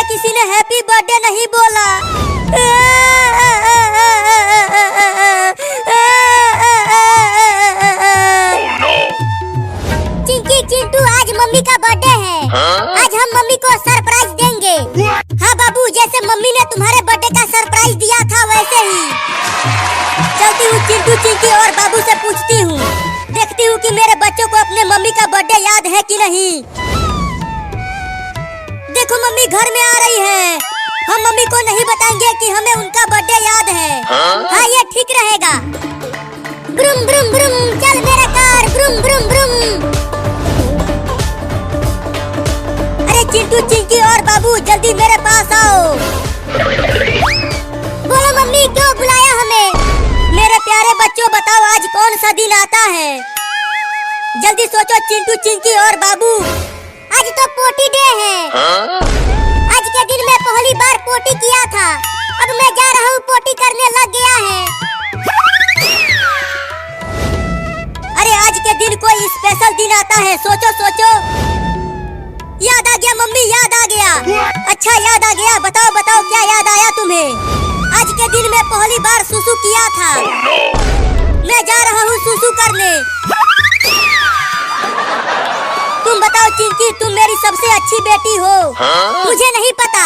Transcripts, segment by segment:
किसी ने happy birthday नहीं बोला। चिंकी चिंटू आज मम्मी का बर्थडे है। आज हम मम्मी को सरप्राइज देंगे। हाँ बाबू, जैसे मम्मी ने तुम्हारे बर्थडे का सरप्राइज दिया था वैसे ही। चलती हूँ चिंटू चिंकी और बाबू से पूछती हूँ, देखती हूँ कि मेरे बच्चों को अपने मम्मी का बर्थडे याद है कि नहीं। देखो मम्मी घर में आ रही है। हम मम्मी को नहीं बताएंगे कि हमें उनका बर्थडे याद है। हाँ ये ठीक रहेगा। ब्रूम ब्रूम ब्रूम, चल मेरा कार, ब्रूम ब्रूम ब्रूम। अरे चिंटू चिंकी और बाबू जल्दी मेरे पास आओ। बोलो मम्मी, क्यों बुलाया हमें? मेरे प्यारे बच्चों बताओ आज कौन सा दिन आता है? जल्दी सोचो चिंटू चिंकी और बाबू। आज तो पोटी डे है। आज के दिन मैं पहली बार पोटी किया था। अब मैं जा रहा हूँ पोटी करने लग गया है। अरे आज के दिन कोई स्पेशल दिन आता है, सोचो सोचो। याद आ गया मम्मी, याद आ गया। अच्छा याद आ गया, बताओ बताओ क्या याद आया तुम्हें? आज के दिन मैं पहली बार सुसु किया था। मैं जा रहा हूँ सुसु करने। तुम बताओ चिंकी, तुम मेरी सबसे अच्छी बेटी हो। मुझे नहीं पता।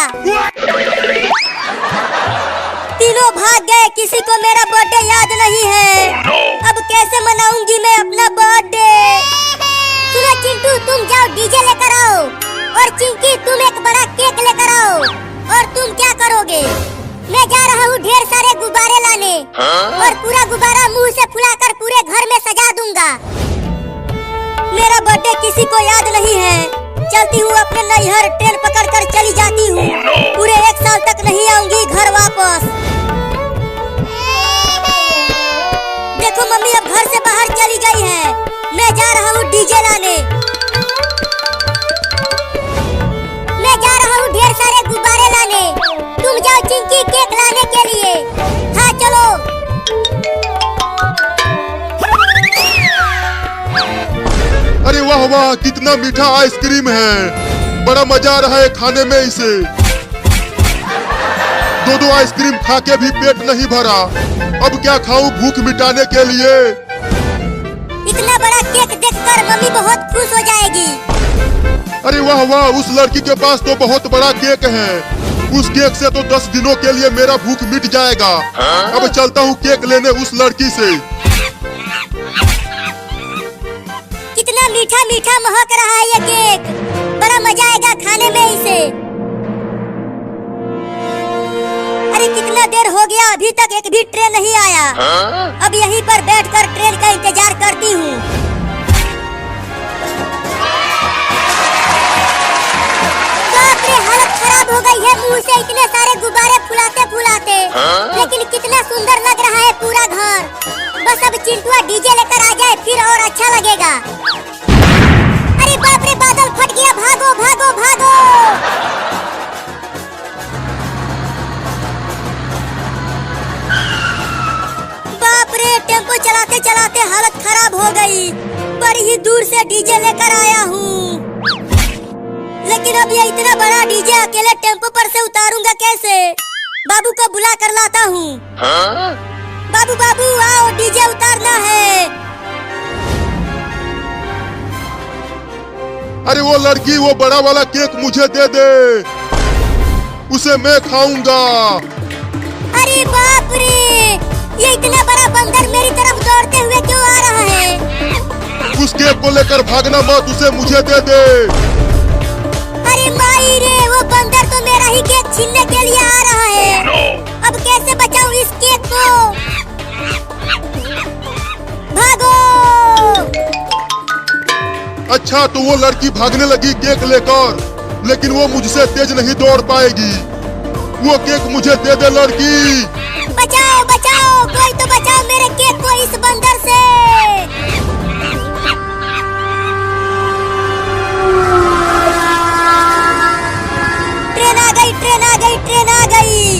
तीनों भाग गए, किसी को मेरा बर्थडे याद नहीं है। अब कैसे मनाऊंगी मैं अपना बर्थडे? सुनो चिंटू, तुम जाओ डीजे लेकर आओ और चिंकी तुम एक बड़ा केक लेकर आओ। और तुम क्या करोगे? मैं जा रहा हूँ ढेर सारे गुब्बारे लाने और पूरा गुब्बारा मुंह से फुलाकर पूरे घर में सजा दूंगा। मेरा बर्थडे किसी को याद नहीं है। चलती हूँ अपने नैहर, ट्रेन पकड़कर चली जाती हूँ। पूरे 1 साल तक नहीं आऊंगी घर वापस। देखो मम्मी अब घर से बाहर चली गई है। मैं जा रहा हूँ डीजे लाने। मैं जा रहा हूँ ढेर सारे गुब्बारे लाने। तुम जाओ चिंकी केक लाने के लिए। हाँ चलो। अरे वाह वाह, कितना मीठा आइसक्रीम है। बड़ा मजा आ रहा है खाने में इसे। 2 आइसक्रीम खा के भी पेट नहीं भरा। अब क्या खाऊं भूख मिटाने के लिए? इतना बड़ा केक देखकर मम्मी बहुत खुश हो जाएगी। अरे वाह वाह, उस लड़की के पास तो बहुत बड़ा केक है। उस केक से तो 10 दिनों के लिए मेरा भूख मिट जाएगा। अब चलता हूँ केक लेने उस लड़की से। कितना मीठा मीठा महक रहा है ये केक। बड़ा मजा आएगा खाने में इसे। अरे कितना देर हो गया, अभी तक एक भी ट्रेन नहीं आया। अब यहीं पर बैठकर ट्रेन का इंतजार करती हूँ। बाप रे, हालत खराब हो गई है मुंह से इतने सारे गुब्बारे फुलाते फुलाते। लेकिन कितना सुंदर लग रहा है पूरा घर। बस अब चिंटुआ डीजे लेकर आ जाए फिर और अच्छा लगेगा। अरे बाप रे, बादल फट गया, भागो भागो भागो। बाप रे, टेम्पो चलाते चलाते हालत खराब हो गई। बड़ी ही दूर से डीजे लेकर आया हूँ, लेकिन अब ये इतना बड़ा डीजे अकेले टेम्पो पर से उतारूंगा कैसे? बाबू को बुला कर लाता हूँ। बाबू बाबू आओ, डीजे उतारना है। अरे वो लड़की, वो बड़ा वाला केक मुझे दे दे, उसे मैं खाऊंगा। अरे बाप रे, ये इतना बड़ा बंदर मेरी तरफ दौड़ते हुए क्यों आ रहा है? उस केक को लेकर भागना मत, उसे मुझे दे दे। अरे माई रे, वो बंदर तो मेरा ही केक छीनने के लिए आ रहा है। अब कैसे बचाऊं इस केक को? भागो। अच्छा तो वो लड़की भागने लगी केक लेकर, लेकिन वो मुझसे तेज नहीं दौड़ पाएगी। वो केक मुझे दे दे लड़की। बचाओ बचाओ, कोई तो बचाओ मेरे केक को इस बंदर से। ट्रेन आ गई, ट्रेन आ गई, ट्रेन आ गई।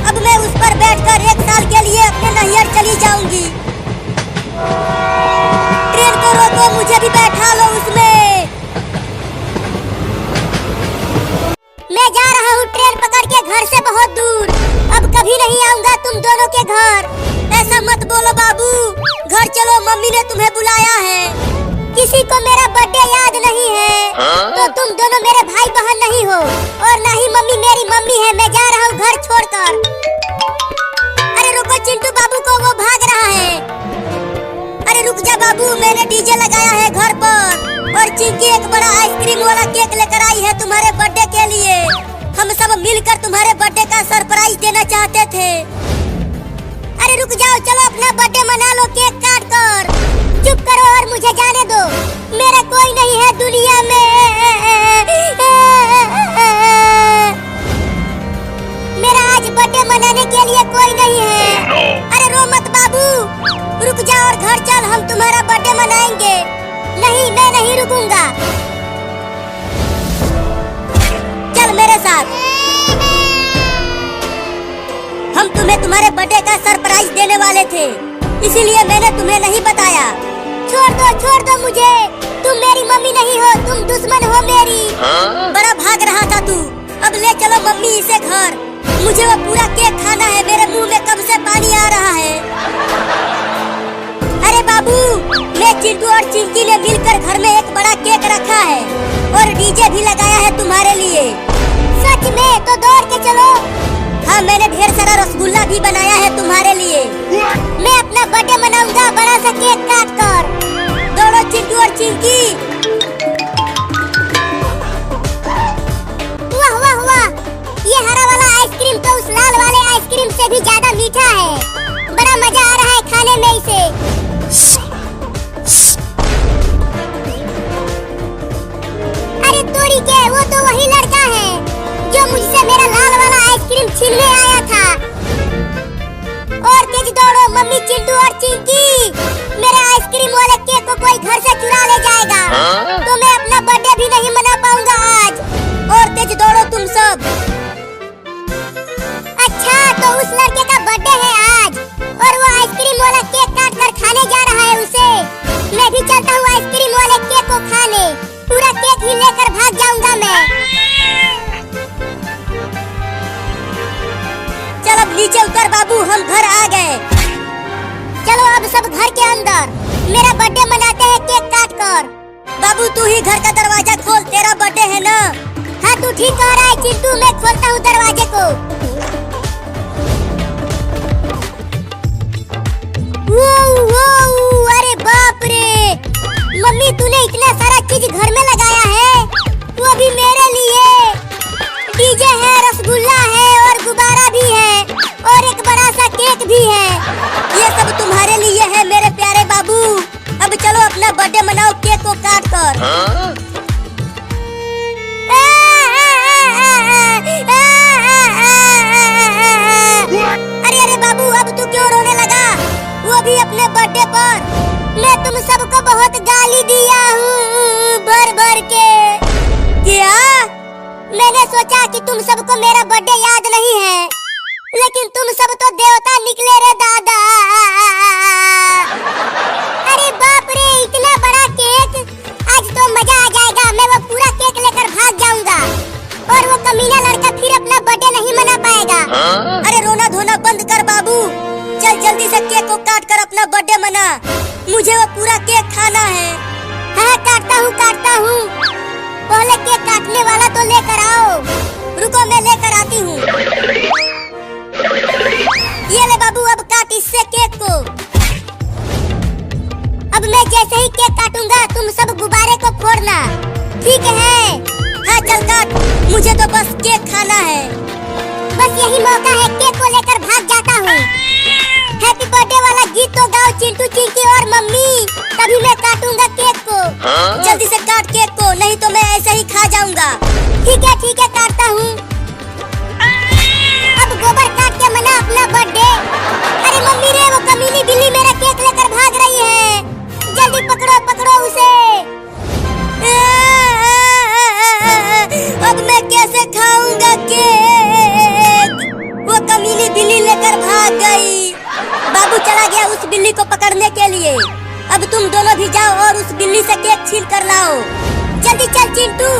अब मैं उस पर बैठकर 1 साल के लिए अपने नैहर चली जाऊंगी। ट्रेन को रोको, मुझे भी बैठा लो उसमें। मैं जा रहा हूँ ट्रेन पकड़ के घर से बहुत दूर। अब कभी नहीं आऊंगा तुम दोनों के घर। ऐसा मत बोलो बाबू, घर चलो, मम्मी ने तुम्हें बुलाया है। किसी को मेरा बर्थडे याद नहीं है तो तुम दोनों मेरे भाई बहन नहीं हो और ना ही मम्मी मेरी मम्मी है। मैं जा रहा हूँ घर छोड़कर। अरे रुको चिंटू बाबू को, वो भाग रहा है। अरे रुक जा बाबू, मैंने डीजे लगाया है घर पर और चिंकी एक बड़ा आइसक्रीम वाला केक लेकर आई है तुम्हारे बर्थडे के लिए। हम सब मिलकर तुम्हारे बर्थडे का सरप्राइज देना चाहते थे। अरे रुक जाओ, चलो अपना बर्थडे मना लो केक काट कर। चुप करो और मुझे जाने दो, मेरा कोई नहीं है दुनिया में। मेरा आज बर्थडे मनाने के लिए कोई नहीं है। अरे रो मत बाबू, रुक जा और घर चल, हम तुम्हारा बर्थडे मनाएंगे। नहीं, मैं नहीं रुकूंगा, चल मेरे साथ। हम तुम्हें तुम्हारे बर्थडे का सरप्राइज देने वाले थे, इसीलिए मैंने तुम्हें नहीं बताया। छोड़ दो मुझे, तुम मेरी मम्मी नहीं हो, तुम दुश्मन हो मेरी। बड़ा भाग रहा था तू, अब ले चलो मम्मी इसे घर। मुझे वो पूरा केक खाना है, मेरे मुंह में कब से पानी आ रहा है। अरे बाबू, मैं चिंटू और चिंकी ने मिलकर घर में एक बड़ा केक रखा है और डीजे भी लगाया है तुम्हारे लिए। सच में? तो दौड़ के चलो। हाँ, मैंने ढेर सारा रसगुल्ला भी बनाया है तुम्हारे लिए। मैं अपना बर्थडे मनाऊंगा बड़ा सा केक काट कर। दौड़ो चिंटू और चिंकी। वाह वाह वाह, ये हरा वाला आइसक्रीम तो उस लाल वाले आइसक्रीम से भी ज्यादा मीठा है। बड़ा मजा आ रहा है खाने में इसे। अरे तोड़ी के, वो तो वही लड़का है जो मुझसे मेरा लाल वाला आइसक्रीम छीनने आया था। और तेज दौड़ो मम्मी, चिंटू और चिंकी, मेरे आइसक्रीम वाले केक को कोई घर से चुरा ले जाएगा तो मैं अपना बर्थडे भी नहीं मना पाऊंगा आज। और तेज दौड़ो तुम सब। अच्छा, तो उस लड़के का बर्थडे है आज और वो आइसक्रीम वाला केक काट कर खाने जा रहा है उसे। मैं भी चलता हूँ आइसक्रीम वाले केक को खाने, पूरा केक ही लेकर भाग जाऊंगा मैं। चल अब नीचे उतर बाबू, हम घर आ गए। चलो अब सब घर के अंदर, मेरा बर्थडे मनाते हैं केक काट कर। बाबू तू ही घर का दरवाजा खोल, तेरा बर्थडे है ना। हाँ तू ठीक कह रहा है चिंटू, मैं खोलता हूँ दरवाजे को। अरे बाप रे, मम्मी तूने इतना सारा चीज घर में लगाया है, वो भी मेरे लिए। डीजे है, रसगुल्ला है और गुब्बारा भी है और एक बड़ा सा केक भी है। ये सब तुम्हारे लिए है मेरे प्यारे बाबू। अब चलो अपना बर्थडे मनाओ केक को काट कर। अरे बाबू, अब तू क्यों रोने लगा, वो भी अपने बर्थडे पर। मैं तुम सबको बहुत गाली दिया हूँ भर भर के। क्या? मैंने सोचा कि तुम सबको मेरा बर्थडे याद नहीं है, लेकिन तुम सब तो देवता निकले रे दादा। अरे बाप रे, इतना बड़ा केक, आज तो मजा आ जाएगा। मैं वो पूरा केक लेकर भाग जाऊंगा और वो कमीना लड़का फिर अपना बर्थडे नहीं मना पाएगा। अरे रोना धोना बंद कर बाबू, चल जल्दी से केक को काट कर अपना बर्थडे मना। मुझे वो पूरा केक खाना है। हाँ काटता हूँ। पहले केक काटने वाला तो लेकर आओ। रुको मैं लेकर आती हूँ। ये ले बाबू, अब काट इससे केक को। अब मैं जैसे ही केक काटूंगा तुम सब गुब्बारे को फोड़ना, ठीक है? हाँ चल काट, मुझे तो बस केक खाना है। बस यही मौका है, केक को लेकर भाग जाता हूँ। हैप्पी बर्थडे वाला गीत तो गाओ चिंटू, चिंकी और मम्मी, तभी मैं काटूंगा केक को। जल्दी से काट केक को, नहीं तो मैं ऐसे ही खा जाऊंगा। ठीक है काटता हूँ। अब गोबर काट के मना अपना बर्थडे। अरे मम्मी रे, वो कमीनी बिल्ली मेरा केक लेकर भाग रही है, जल्दी पकड़ो उसे। अब मैं कैसे खाऊंगा केक? वो कमीनी बिल्ली लेकर भाग गई। बाबू चला गया उस बिल्ली को पकड़ने के लिए। अब तुम दोनों भी जाओ और उस बिल्ली से केक छीन कर लाओ। जल्दी चल चिंटू।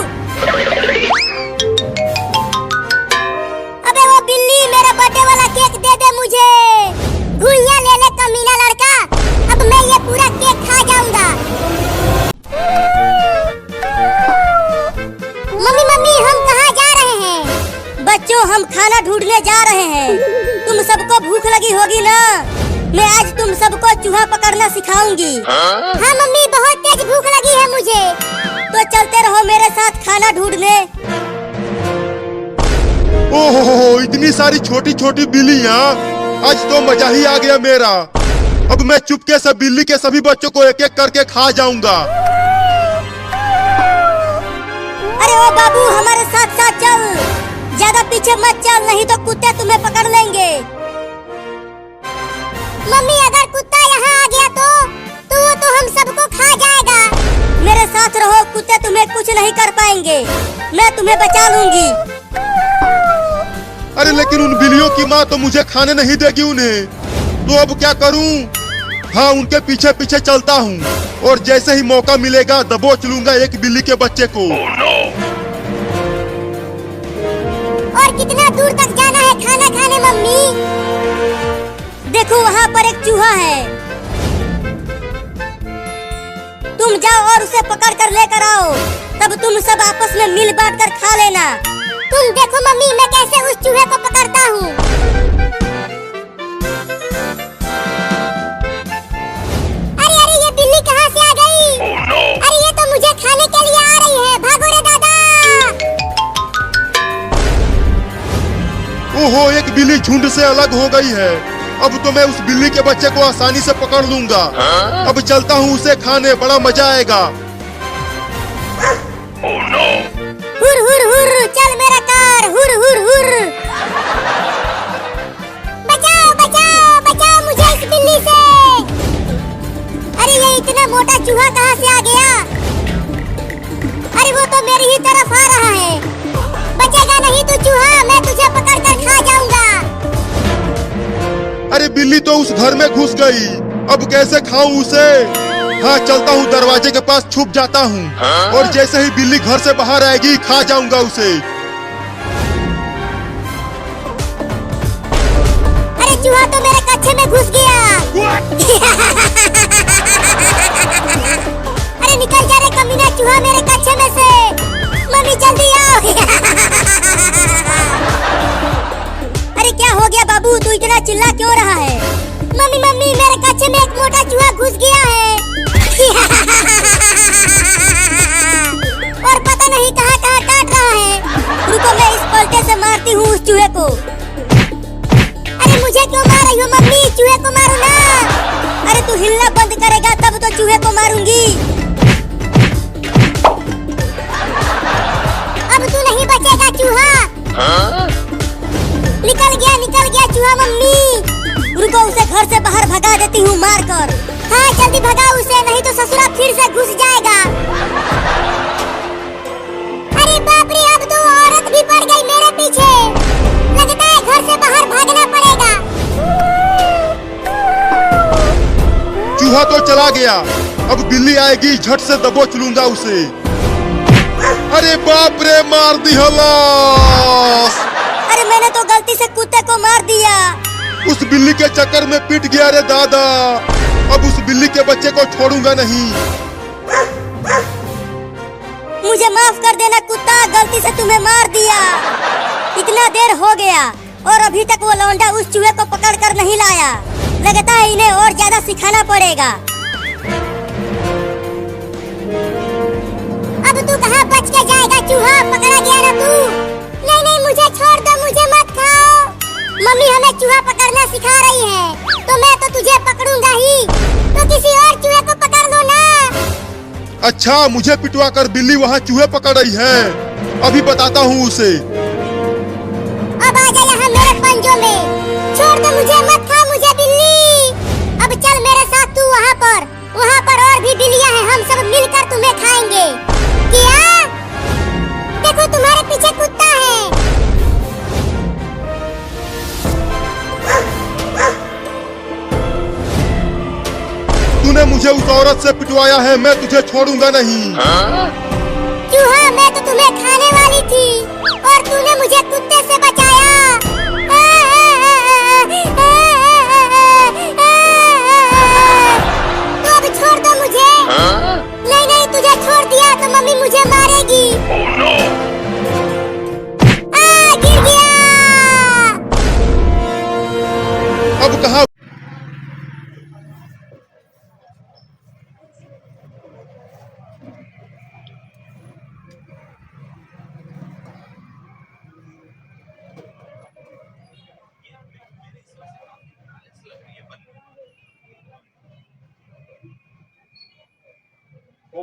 खाना ढूंढने जा रहे हैं। तुम सबको भूख लगी होगी ना? मैं आज तुम सबको चूहा पकड़ना सिखाऊंगी। हाँ मम्मी, बहुत तेज भूख लगी है मुझे। तो चलते रहो मेरे साथ खाना ढूंढने। ओहो, इतनी सारी छोटी छोटी बिल्लियाँ, आज तो मजा ही आ गया मेरा। अब मैं चुपके से बिल्ली के सभी बच्चों को एक एक करके खा जाऊंगा। अरे ओ बाबू, हमारे साथ साथ चल, ज्यादा पीछे मत चल, नहीं तो कुत्ते तुम्हें पकड़ लेंगे। मम्मी, अगर कुत्ता यहाँ आ गया तो वो तो हम सबको खा जाएगा। मेरे साथ रहो, कुत्ते तुम्हें कुछ नहीं कर पाएंगे, मैं तुम्हें बचा लूंगी। अरे लेकिन उन बिल्लियों की माँ तो मुझे खाने नहीं देगी उन्हें, तो अब क्या करूं? हाँ, उनके पीछे पीछे चलता हूँ और जैसे ही मौका मिलेगा दबोच लूंगा एक बिल्ली के बच्चे को। और कितना दूर तक जाना है खाना खाने मम्मी? देखो वहाँ पर एक चूहा है, तुम जाओ और उसे पकड़ कर लेकर आओ, तब तुम सब आपस में मिल बांट कर खा लेना। तुम देखो मम्मी, मैं कैसे उस चूहे को पकड़ता हूँ। अरे अरे, ये बिल्ली कहाँ से आ गई? अरे ये तो मुझे खाने के लिए आ रही है, भागो रे दादा। ओहो, एक बिल्ली झुंड से अलग हो गई है। अब तो मैं उस बिल्ली के बच्चे को आसानी से पकड़ लूंगा। अब चलता हूँ उसे खाने, बड़ा मजा आएगा। हुर हुर हुर, चल मेरा कार, हुर हुर हुर। बचाओ बचाओ बचाओ मुझे इस बिल्ली से। अरे ये इतना मोटा चूहा कहाँ से आ गया? अरे वो तो मेरी ही तरफ आ रहा है। बचेगा नहीं तू चूहा, मैं तुझे पकड़ कर खा जाऊंगा। अरे बिल्ली तो उस घर में घुस गई, अब कैसे खाऊं उसे? हाँ, चलता हूँ दरवाजे के पास छुप जाता हूँ और जैसे ही बिल्ली घर से बाहर आएगी खा जाऊंगा उसे। अरे चूहा तो मेरे कच्छे में घुस गया। अरे निकल जा रे कमीना चूहा मेरे कच्छे में से। मम्मी जल्दी आओ। अरे क्या हो गया बाबू, तू इतना चिल्ला क्यों रहा है? मम्मी मम्मी, मेरे कच्छे में एक मोटा चूहा घुस गया है। और पता नहीं कहाँ कहाँ काट रहा है। रुको, मैं इस पलटे से मारती हूँ उस चूहे को। अरे मुझे क्यों मार रही हो मम्मी? चूहे को मारो ना। अरे तू हिलना बंद करेगा तब तो चूहे को मारूंगी। अब तू नहीं बचेगा चूहा। निकल गया चूहा मम्मी। रुको, उसे घर से बाहर भगा देती हूँ मार कर। हाँ जल्दी भगाओ उसे, नहीं तो ससुरा फिर से घुस जाएगा। अरे बाप रे, अब तो औरत भी पड़ गई मेरे पीछे। लगता है घर से बाहर भागना पड़ेगा। चूहा तो चला गया, अब बिल्ली आएगी, झट से दबोच लूंगा उसे। अरे बाप रे, मार दी हलास। अरे मैंने तो गलती से कुत्ते को मार दिया। उस बिल्ली के चक्कर में पिट गया रे दादा। अब उस बिल्ली के बच्चे को छोड़ूंगा नहीं। मुझे माफ कर देना कुत्ता, गलती से तुम्हें मार दिया। इतना देर हो गया और अभी तक वो लौंडा उस चूहे को पकड़ कर नहीं लाया। लगता है इन्हें और ज्यादा सिखाना पड़ेगा। अब तू कहाँ बच के जाएगा चूहा, पकड़ा गया ना तू। नहीं नहीं, मुझे छोड़ दो, मुझे मत खाओ। मम्मी हमें चूहा पकड़ना सिखा रही है, तो मैं तो तुझे पकड़ूंगा ही, तो किसी और चूहे को पकड़ लो ना। अच्छा, मुझे पिटवा कर बिल्ली वहाँ चूहे पकड़ रही है, अभी बताता हूँ उसे। अब आ जा यहाँ मेरे पंजों में, छोड़ दो मुझे, मत खा मुझे बिल्ली। अब चल मेरे साथ तू वहाँ पर और भी बिल्लियाँ हैं, हम सब मिलकर तुम्हें खाएंगे। क्या? देखो तुम्हारे पीछे कुत्ता है। तूने मुझे उस औरत से पिटवाया है, मैं तुझे छोड़ूंगा नहीं। चूहा, मैं तो तुम्हें खाने वाली थी और तूने मुझे कुत्ते से बचाया। तो अब छोड़ दो मुझे। नहीं नहीं, तुझे छोड़ दिया तो मम्मी मुझे मारेगी। गिर गया।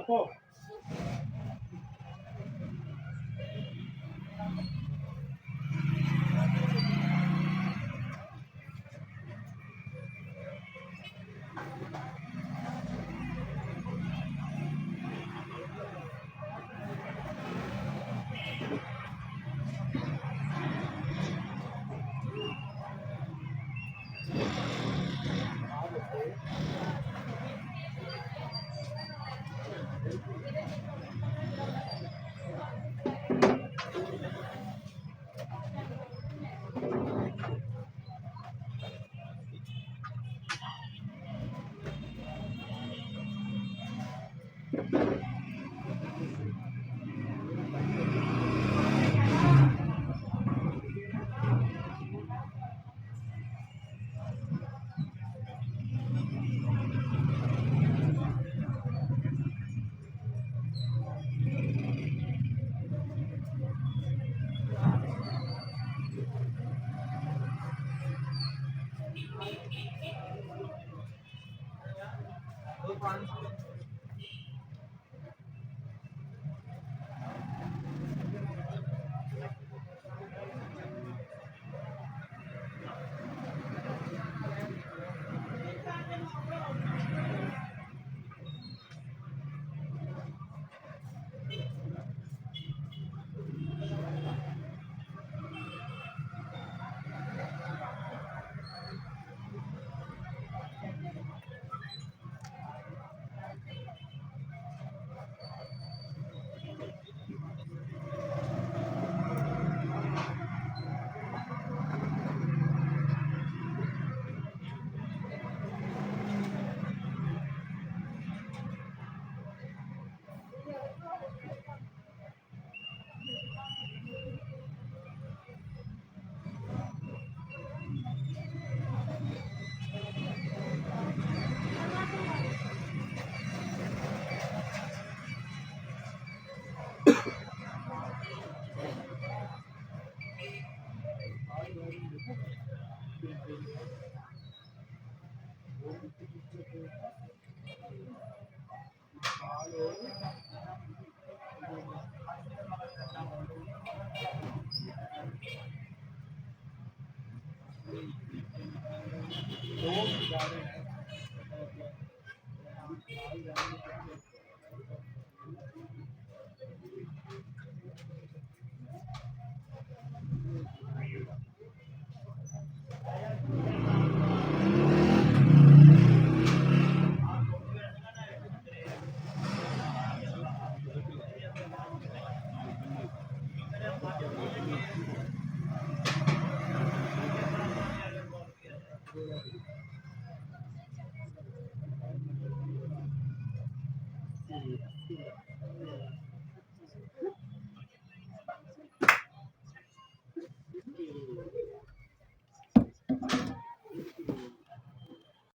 रुको।